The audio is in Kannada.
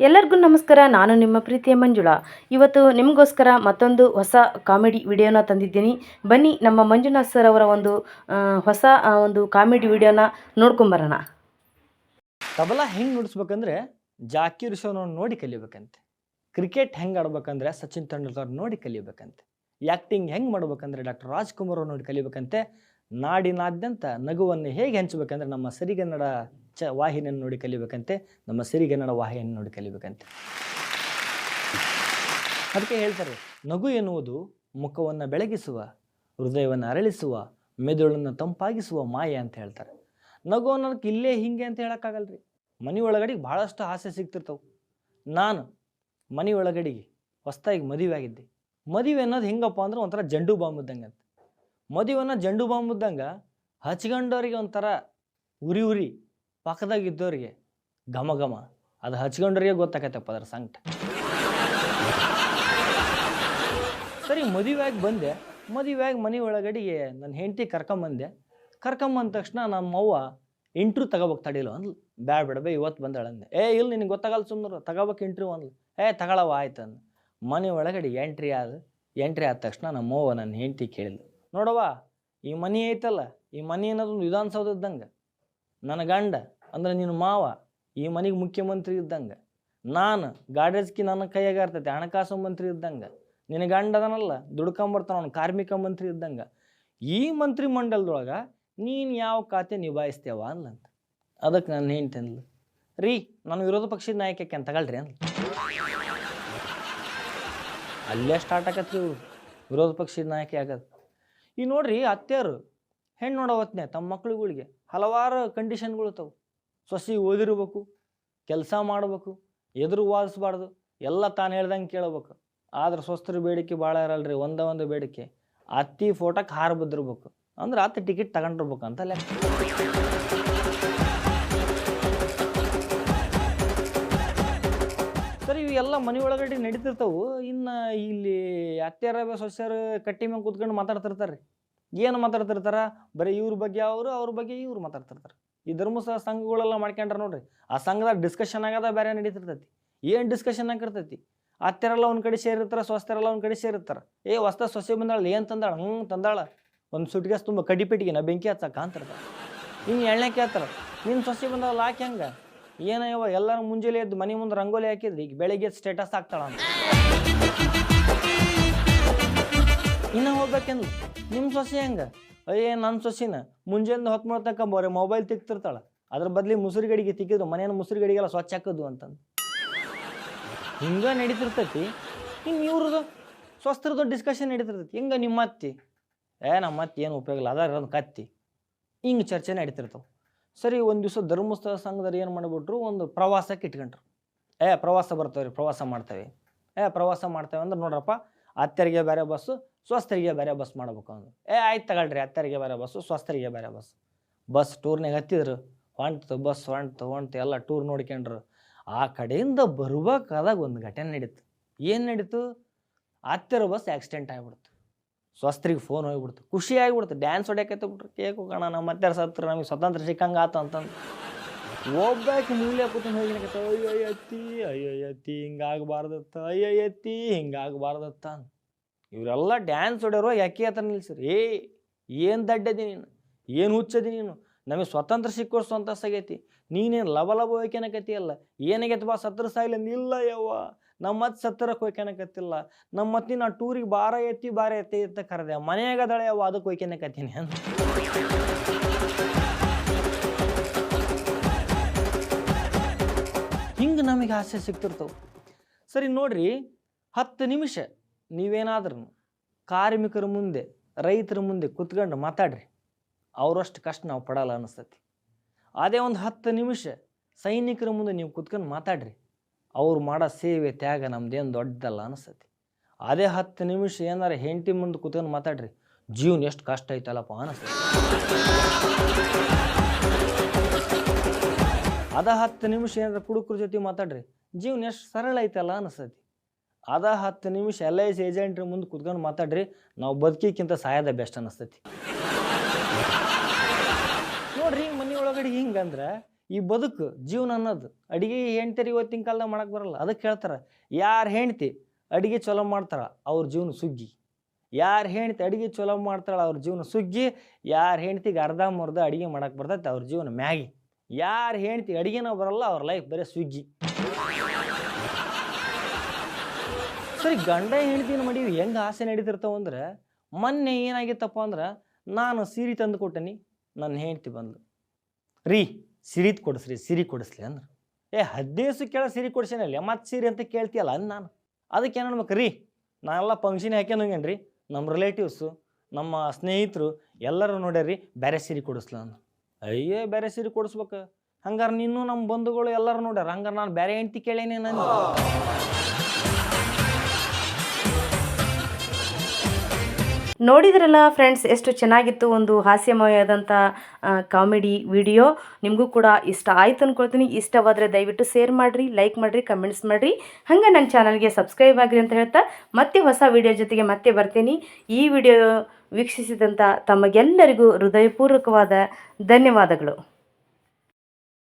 ಎಲ್ಲರಿಗೂ ನಮಸ್ಕಾರ. ನಾನು ನಿಮ್ಮ ಪ್ರೀತಿಯ ಮಂಜುಳಾ. ಇವತ್ತು ನಿಮಗೋಸ್ಕರ ಮತ್ತೊಂದು ಹೊಸ ಕಾಮಿಡಿ ವಿಡಿಯೋನ ತಂದಿದ್ದೀನಿ. ಬನ್ನಿ ನಮ್ಮ ಮಂಜುನಾಥ್ ಸರ್ ಅವರ ಒಂದು ಹೊಸ ಒಂದು ಕಾಮಿಡಿ ವಿಡಿಯೋನ ನೋಡ್ಕೊಂಬರೋಣ. ತಬಲಾ ಹೆಂಗೆ ನುಡಿಸ್ಬೇಕಂದ್ರೆ ಜಾಕೀರ್ ಹುಸೇನ್ ನೋಡಿ ಕಲಿಬೇಕಂತೆ. ಕ್ರಿಕೆಟ್ ಹೆಂಗೆ ಆಡ್ಬೇಕಂದ್ರೆ ಸಚಿನ್ ತೆಂಡೂಲ್ಕರ್ ನೋಡಿ ಕಲಿಬೇಕಂತೆ. ಆ್ಯಕ್ಟಿಂಗ್ ಹೆಂಗೆ ಮಾಡ್ಬೇಕಂದ್ರೆ ಡಾಕ್ಟರ್ ರಾಜ್ಕುಮಾರ್ ಅವ್ರು ನೋಡಿ ಕಲಿಬೇಕಂತೆ. ನಾಡಿನಾದ್ಯಂತ ನಗುವನ್ನು ಹೇಗೆ ಹಂಚಬೇಕಂದ್ರೆ ನಮ್ಮ ಸಿರಿಗನ್ನಡ ವಾಹಿನಿಯನ್ನು ನೋಡಿ ಕಲಿಬೇಕಂತೆ. ನಮ್ಮ ಸಿರಿಗನ್ನಡ ವಾಹಿನಿಯನ್ನು ನೋಡಿ ಕಲಿಬೇಕಂತೆ. ಅದಕ್ಕೆ ಹೇಳ್ತಾರೆ, ನಗು ಎನ್ನುವುದು ಮುಖವನ್ನು ಬೆಳಗಿಸುವ, ಹೃದಯವನ್ನು ಅರಳಿಸುವ, ಮೆದುಳನ್ನು ತಂಪಾಗಿಸುವ ಮಾಯೆ ಅಂತ ಹೇಳ್ತಾರೆ. ನಗು ಅನ್ನೋದಕ್ಕೆ ಇಲ್ಲೇ ಹಿಂಗೆ ಅಂತ ಹೇಳೋಕ್ಕಾಗಲ್ರಿ. ಮನೆ ಒಳಗಡೆಗೆ ಭಾಳಷ್ಟು ಆಸೆ ಸಿಗ್ತಿರ್ತಾವೆ. ನಾನು ಮನೆ ಒಳಗಡೆಗೆ ಹೊಸ್ದಾಗಿ ಮದುವೆ ಆಗಿದ್ದೆ. ಮದುವೆ ಅನ್ನೋದು ಹೆಂಗಪ್ಪ ಅಂದ್ರೆ ಒಂಥರ ಜಂಡು ಬಾಂಬ್ ಇದ್ದಂಗೆ ಅಂತ. ಮದುವೆನ ಜಂಡು ಬಾಂಬ್ ಇದ್ದಂಗೆ ಹಚ್ಕೊಂಡವ್ರಿಗೆ ಒಂಥರ ಉರಿ ಉರಿ, ಪಕ್ಕದಾಗಿದ್ದವ್ರಿಗೆ ಘಮ ಘಮ. ಅದು ಹಚ್ಕೊಂಡವ್ರಿಗೆ ಗೊತ್ತಾಗತ್ತಪ್ಪ ಅದರ ಸಂಕಟ. ಸರಿ, ಮದುವೆಯಾಗಿ ಬಂದೆ. ಮದುವೆಯಾಗಿ ಮನೆ ಒಳಗಡೆಗೆ ನನ್ನ ಹೆಂಡತಿ ಕರ್ಕೊಂಬಂದೆ. ಕರ್ಕೊಂಬಂದ ತಕ್ಷಣ ನಮ್ಮವ್ವ ಇಂಟ್ರ್ಯೂ ತಗೋಬೇಕು ತಡಿಲ್ಲ ಅಂದ್ಲು. ಬ್ಯಾಡ ಬಿಡಬೇ ಇವತ್ತು ಬಂದಾಳಂದೆ. ಇಲ್ಲ ನಿನಗೆ ಗೊತ್ತಾಗಲ್ಲ ಸುಮ್ಮನೆ ತಗೋಬೇಕು ಇಂಟ್ರ್ಯೂ ಅಂದ್ಲು. ತಗೊಳವ ಆಯ್ತು ಅಂದು ಮನೆ ಒಳಗಡೆ ಎಂಟ್ರಿ ಆದ ತಕ್ಷಣ ನಮ್ಮವ್ವ ನನ್ನ ಹೆಂಡತಿ ಕೇಳಿದ್ಲು, ನೋಡವ್ವ ಈ ಮನೆ ಐತಲ್ಲ, ಈ ಮನೆ ಅನ್ನೋದೊಂದು ವಿಧಾನಸೌಧ ಇದ್ದಂಗೆ. ನನ್ನ ಗಂಡ ಅಂದ್ರೆ ನಿನ್ನ ಮಾವ ಈ ಮನೆಗೆ ಮುಖ್ಯಮಂತ್ರಿ ಇದ್ದಂಗೆ. ನಾನು ಗಾಡೇಜ್ಕಿ ನನ್ನ ಕೈಯಾಗ ಇರ್ತೈತೆ ಹಣಕಾಸು ಮಂತ್ರಿ ಇದ್ದಂಗೆ. ನಿನ್ನ ಗಂಡ ಅದನಲ್ಲ ದುಡ್ಕೊಂಬರ್ತಾನ ಅವ್ನು ಕಾರ್ಮಿಕ ಮಂತ್ರಿ ಇದ್ದಂಗೆ. ಈ ಮಂತ್ರಿ ಮಂಡಲದೊಳಗೆ ನೀನು ಯಾವ ಖಾತೆ ನಿಭಾಯಿಸ್ತೇವ ಅನ್ಲಂತ. ಅದಕ್ಕೆ ನಾನು ಹೆಂಡ್ತಿ ಅಂದ್ಲು, ರೀ ನಾನು ವಿರೋಧ ಪಕ್ಷದ ನಾಯಕಕ್ಕೆ ಅಂತ ತಗೊಳ್ರಿ ಅಂದ್ಲು. ಅಲ್ಲೇ ಸ್ಟಾರ್ಟ್ ಆಗತ್ರಿ ಇವ್ರು ವಿರೋಧ ಪಕ್ಷದ ನಾಯಕಿ ಆಗೋದು. ಈಗ ನೋಡ್ರಿ, ಅತ್ತೆಯರು ಹೆಣ್ಣು ನೋಡೋ ಹೊತ್ನೆ ತಮ್ಮ ಮಕ್ಳುಗಳಿಗೆ ಹಲವಾರು ಕಂಡೀಷನ್ಗಳು ಇರ್ತಾವೆ. ಸೊಸಿ ಓದಿರ್ಬೇಕು, ಕೆಲಸ ಮಾಡ್ಬೇಕು, ಎದುರು ವಾದಿಸ್ಬಾರ್ದು, ಎಲ್ಲ ತಾನು ಹೇಳ್ದಂಗೆ ಕೇಳಬೇಕು. ಆದ್ರೆ ಸ್ವಸ್ಥರ ಬೇಡಿಕೆ ಭಾಳ ಇರಲ್ರಿ. ಒಂದು ಬೇಡಿಕೆ, ಅತ್ತಿ ಫೋಟೋಕ್ಕೆ ಹಾರ ಬಿದ್ದಿರ್ಬೇಕು, ಅಂದ್ರೆ ಅತ್ತೆ ಟಿಕೆಟ್ ತಗೊಂಡಿರ್ಬೇಕು ಅಂತ ಲೆಕ್ಕ. ಸರಿ, ಇವೆಲ್ಲ ಮನೆ ಒಳಗಡೆ ನಡೀತಿರ್ತಾವು. ಇನ್ನು ಇಲ್ಲಿ ಅತ್ತೆಯರ ಸೊಸೆಯರು ಕಟ್ಟಿ ಮೇಲೆ ಕೂತ್ಕೊಂಡು ಮಾತಾಡ್ತಿರ್ತಾರೆ. ಏನು ಮಾತಾಡ್ತಿರ್ತಾರ? ಬರೀ ಇವ್ರ ಬಗ್ಗೆ ಅವ್ರ ಬಗ್ಗೆ ಇವ್ರು ಮಾತಾಡ್ತಿರ್ತಾರೆ. ಈ ಧರ್ಮಸ್ಥಳ ಸಂಘಗಳೆಲ್ಲ ಮಾಡ್ಕೊಂಡ್ರೆ ನೋಡ್ರಿ, ಆ ಸಂಘದಾಗ ಡಿಸ್ಕಷನ್ ಆಗದ ಬೇರೆ ನಡೀತಿರ್ತೈತಿ. ಏನು ಡಿಸ್ಕಷನ್ ಆಗಿರ್ತೈತಿ? ಅತ್ತೆರೆಲ್ಲ ಒಂದು ಕಡೆ ಸೇರಿರ್ತಾರೆ, ಸ್ವಸ್ಥರೆಲ್ಲ ಒಂದು ಕಡೆ ಸೇರಿರ್ತಾರೆ. ಹೊಸ್ತ ಸೊಸೆ ಬಂದಾಳ, ಏನು ತಂದಾಳ? ತಂದಾಳ ಒಂದು ಸುಟ್ಗ್ಯಾಸ್ ತುಂಬ ಕಡ್ಡಿಪೆಟ್ಟಿಗೆ ನಾ ಬೆಂಕಿ ಹಚ್ಚಕ್ಕ ಅಂತಿರ್ತಾರೆ. ಇನ್ನು ಎಣ್ಣೆ ಕೇಳ್ತಾರೆ, ನಿನ್ನ ಸೊಸೆ ಬಂದಾಳ ಹಾಕಿ ಹಂಗೆ ಏನಯ್ಯವ ಎಲ್ಲರೂ ಮುಂಜಾನೆ ಎದ್ದು ಮನೆ ಮುಂದೆ ರಂಗೋಲಿ ಹಾಕಿದ್ರಿ, ಈಗ ಬೆಳಗ್ಗೆ ಸ್ಟೇಟಸ್ ಹಾಕ್ತಾಳ ಅಂತ. ಇನ್ನು ಹೋಗ್ಬೇಕೆಂದು ನಿಮ್ಮ ಸೊಸೆ ಹೆಂಗೆ? ನನ್ನ ಸೊಸಿನ ಮುಂಜಾನೆ ಹೊತ್ತು ಮಾಡ್ತಕ್ಕ ಬರೀ ಮೊಬೈಲ್ ತಿಕ್ತಿರ್ತಾಳೆ. ಅದ್ರ ಬದಲಿ ಮುಸುರಿ ಗಡಿಗೆ ತಿಕ್ಕಿದ್ರು ಮನೇನ ಮುಸುರಿ ಗಡಿಗೆಲ್ಲ ಸ್ವಚ್ಛ ಹಾಕೋದು ಅಂತಂದು ಹಿಂಗೆ ನಡೀತಿರ್ತೈತಿ. ಹಿಂಗೆ ಇವ್ರದ್ದು ಸ್ವಸ್ಥರದ್ದು ಡಿಸ್ಕಷನ್ ನಡೀತಿರ್ತೈತಿ. ಹಿಂಗೆ ನಿಮ್ಮ ಅತ್ತಿ ನಮ್ಮ ಅತ್ತಿ ಏನು ಉಪಯೋಗ ಇಲ್ಲ, ಅದಾರ ಒಂದು ಕತ್ತಿ, ಹಿಂಗೆ ಚರ್ಚೆ ನಡೀತಿರ್ತಾವೆ. ಸರಿ, ಒಂದು ದಿವಸ ಧರ್ಮಸ್ಥಳ ಸಂಘದವ್ರು ಏನು ಮಾಡಿಬಿಟ್ರು, ಒಂದು ಪ್ರವಾಸಕ್ಕೆ ಇಟ್ಕೊಂಡ್ರು. ಪ್ರವಾಸ ಬರ್ತೇವೆ, ಪ್ರವಾಸ ಮಾಡ್ತೇವೆ. ಪ್ರವಾಸ ಮಾಡ್ತೇವೆ ಅಂದ್ರೆ ನೋಡ್ರಪ್ಪ, ಅತ್ತೆರಿಗೆ ಬೇರೆ ಬಸ್ಸು, ಸ್ವಸ್ಥರಿಗೆ ಬೇರೆ ಬಸ್ ಮಾಡ್ಬೇಕು ಅಂದ್ರು. ಆಯ್ತು ತಗೊಳ್ರಿ, ಅತ್ತೆರಿಗೆ ಬೇರೆ ಬಸ್ಸು, ಸ್ವಸ್ಥರಿಗೆ ಬೇರೆ ಬಸ್ ಟೂರ್ನಾಗ ಹತ್ತಿದ್ರು. ಬಸ್ ಹೊಂಟು ಎಲ್ಲ ಟೂರ್ ನೋಡ್ಕೊಂಡ್ರು. ಆ ಕಡೆಯಿಂದ ಬರ್ಬೇಕಾದಾಗ ಒಂದು ಘಟನೆ ನಡೀತು. ಏನು ನಡೀತು? ಅತ್ತೆರ ಬಸ್ ಆಕ್ಸಿಡೆಂಟ್ ಆಗಿಬಿಡ್ತು. ಸ್ವಸ್ಥರಿಗೆ ಫೋನ್ ಹೋಗ್ಬಿಡ್ತು. ಖುಷಿ ಆಗಿಬಿಡ್ತು, ಡ್ಯಾನ್ಸ್ ಹೊಡ್ಯಾಕೈತೆ ಬಿಟ್ರು. ಕೇಕ್ ಹೋಗೋಣ, ನಮ್ಮ ಅತ್ತೆರ ಸತ್ರ ನಮಗೆ ಸ್ವತಂತ್ರ ಸಿಕ್ಕಂಗೆ ಆತು ಅಂತಂದು ಒಬ್ಬಾಕಿ ಮೂಲೆ ಕೂತ್ಕೊಂಡು ಹೋಗಿನಕತ್ತ, ಅಯ್ಯೋ ಎತ್ತಿ ಹಿಂಗಾಗಬಾರ್ದತ್ತ, ಎತ್ತಿ ಹಿಂಗಾಗಬಾರ್ದತ್ತ. ಇವರೆಲ್ಲ ಡ್ಯಾನ್ಸ್ ಹೊಡ್ಯಾರೋ ಯಾಕೆ ಹತ್ರ ನಿಲ್ಸಿರಿ. ಏನು ದಡ್ಡದಿ ನೀನು, ಏನು ಹುಚ್ಚದಿ ನೀನು, ನಮಗೆ ಸ್ವತಂತ್ರ ಸಿಕ್ಕೋರು ಸಂತಸಾಗೈತಿ, ನೀನೇನು ಲವ ಹೋಯ್ಕೆನಕತ್ತಿಯಲ್ಲ, ಏನಾಗೈತೆ ಬಾ ಸತ್ರ ಸಾಯಿಲ್ಲ. ಇಲ್ಲ ಯವ್ವ, ನಮ್ಮತ್ತೆ ಸತ್ತರಕ್ಕೆ ಹೋಯ್ಕೆನಕತ್ತಿಲ್ಲ, ನಮ್ಮತ್ತಿ ನಾ ಟೂರಿಗೆ ಬಾರ ಎತ್ತಿ ಅಂತ ಕರೆದೆ, ಮನೆಯಾಗದಾಳೆ ಯವ್ವ, ಅದಕ್ಕೆ ಹೋಯ್ಕೆನಕತ್ತೀನಿ ಅಂತ. ಹಿಂಗೆ ನಮಗೆ ಆಸೆ ಸಿಗ್ತಿರ್ತವೆ. ಸರಿ ನೋಡ್ರಿ, 10 ನಿಮಿಷ ನೀವೇನಾದ್ರೂ ಕಾರ್ಮಿಕರ ಮುಂದೆ, ರೈತರ ಮುಂದೆ ಕುತ್ಕೊಂಡು ಮಾತಾಡ್ರಿ, ಅವರಷ್ಟು ಕಷ್ಟ ನಾವು ಪಡಲ್ಲ ಅನ್ನಿಸ್ತೈತಿ. ಅದೇ ಒಂದು 10 ನಿಮಿಷ ಸೈನಿಕರ ಮುಂದೆ ನೀವು ಕುತ್ಕೊಂಡು ಮಾತಾಡ್ರಿ, ಅವ್ರು ಮಾಡೋ ಸೇವೆ ತ್ಯಾಗ ನಮ್ದೇನು ದೊಡ್ಡದಲ್ಲ ಅನ್ನಿಸ್ತೈತಿ. ಅದೇ 10 ನಿಮಿಷ ಏನಾರ ಹೆಂಡತಿ ಮುಂದೆ ಕುತ್ಕೊಂಡು ಮಾತಾಡ್ರಿ, ಜೀವನ ಎಷ್ಟು ಕಷ್ಟ ಐತಲ್ಲಪ್ಪ ಅನ್ನಿಸ್ತೈತಿ. ಅದ 10 ನಿಮಿಷ ಏನಾರ ಕುಡುಕ್ರ ಜೊತೆ ಮಾತಾಡ್ರಿ, ಜೀವನ ಎಷ್ಟು ಸರಳ ಐತಲ್ಲ ಅನ್ನಿಸ್ತೈತಿ. ಅದ 10 ನಿಮಿಷ LIC ಏಜೆಂಟ್ರ ಮುಂದೆ ಕುತ್ಕೊಂಡು ಮಾತಾಡ್ರಿ, ನಾವು ಬದುಕಿಕ್ಕಿಂತ ಸಾಯೋದ ಬೆಸ್ಟ್ ಅನ್ನಿಸ್ತೈತಿ. ನೋಡ್ರಿ, ಮನೆ ಒಳಗಡೆ ಹಿಂಗಂದ್ರೆ ಈ ಬದುಕು ಜೀವನ ಅನ್ನೋದು ಅಡಿಗೆ ಹೆಂಡ್ತಿಯರು ಇವತ್ತಿನ ಕಾಲದಾಗ ಮಾಡಕ್ಕೆ ಬರಲ್ಲ. ಅದಕ್ಕೆ ಹೇಳ್ತಾರೆ, ಯಾರು ಹೆಂಡ್ತಿ ಅಡಿಗೆ ಚಲೋ ಮಾಡ್ತಾಳ ಅವ್ರ ಜೀವನ ಸುಗ್ಗಿ, ಯಾರು ಹೆಂಡ್ತಿ ಅಡಿಗೆ ಚಲೋ ಮಾಡ್ತಾಳ ಅವ್ರ ಜೀವನ ಸುಗ್ಗಿ, ಯಾರು ಹೆಂಡ್ತಿಗೆ ಅರ್ಧಂಬರ್ಧ ಅಡಿಗೆ ಮಾಡಕ್ಕೆ ಬರ್ತೈತೆ ಅವ್ರ ಜೀವನ ಮ್ಯಾಗಿ, ಯಾರು ಹೆಂಡ್ತಿ ಅಡಿಗೆನೂ ಬರಲ್ಲ ಅವ್ರ ಲೈಫ್ ಬರೀ ಸುಗ್ಗಿ. ಸರಿ, ಗಂಡ ಹೆಂಡ್ತಿನ ಮಡಿವಿ ಹೆಂಗೆ ಆಸೆ ನಡೀತಿರ್ತಾವಂದ್ರೆ, ಮೊನ್ನೆ ಏನಾಗಿತ್ತಪ್ಪ ಅಂದ್ರೆ ನಾನು ಸೀರೆ ತಂದು ಕೊಟ್ಟನಿ, ನನ್ನ ಹೆಂಡ್ತಿ ಬಂದು ರೀ ಸಿರಿ ಕೊಡಿಸ್ಲಿ ಅಂದ್ರೆ, 15 ಕೇಳ ಸೀರೆ ಕೊಡ್ಸೇನಲ್ಲಿ ಮತ್ತೆ ಸೀರೆ ಅಂತ ಕೇಳ್ತೀಯಲ್ಲ ಅಂದ್ ನಾನು. ಅದಕ್ಕೆ ಏನು ಅನ್ಬೇಕು ರೀ, ನಾನೆಲ್ಲ ಫಂಕ್ಷನ್ ಹಾಕ್ಯಂದು ಹೋಗ್ಯಾನ್ರಿ, ನಮ್ಮ ರಿಲೇಟಿವ್ಸು ನಮ್ಮ ಸ್ನೇಹಿತರು ಎಲ್ಲರೂ ನೋಡ್ಯಾರಿ ಬೇರೆ ಸೀರೆ ಕೊಡಿಸ್ಲ ಅಂದ್ರು. ಅಯ್ಯೇ ಬೇರೆ ಸೀರೆ ಕೊಡಿಸ್ಬೇಕು, ಹಂಗಾರೆ ನೀನು ನಮ್ಮ ಬಂಧುಗಳು ಎಲ್ಲರೂ ನೋಡ್ಯಾರ, ಹಂಗಾರೆ ನಾನು ಬೇರೆ ಹೆಂಡ್ತಿ ಕೇಳೇನೆ ನಾನು. ನೋಡಿದ್ರಲ್ಲ ಫ್ರೆಂಡ್ಸ್, ಎಷ್ಟು ಚೆನ್ನಾಗಿತ್ತು ಒಂದು ಹಾಸ್ಯಮಯವಾದಂಥ ಕಾಮಿಡಿ ವಿಡಿಯೋ. ನಿಮಗೂ ಕೂಡ ಇಷ್ಟ ಆಯ್ತು ಅಂದ್ಕೊಳ್ತೀನಿ. ಇಷ್ಟವಾದರೆ ದಯವಿಟ್ಟು ಶೇರ್ ಮಾಡಿರಿ, ಲೈಕ್ ಮಾಡಿರಿ, ಕಮೆಂಟ್ಸ್ ಮಾಡಿರಿ. ಹಾಗೆ ನನ್ನ ಚಾನಲ್ಗೆ ಸಬ್ಸ್ಕ್ರೈಬ್ ಆಗಿರಿ ಅಂತ ಹೇಳ್ತಾ ಮತ್ತೆ ಹೊಸ ವಿಡಿಯೋ ಜೊತೆಗೆ ಮತ್ತೆ ಬರ್ತೀನಿ. ಈ ವಿಡಿಯೋ ವೀಕ್ಷಿಸಿದಂಥ ತಮಗೆಲ್ಲರಿಗೂ ಹೃದಯಪೂರ್ವಕವಾದ ಧನ್ಯವಾದಗಳು.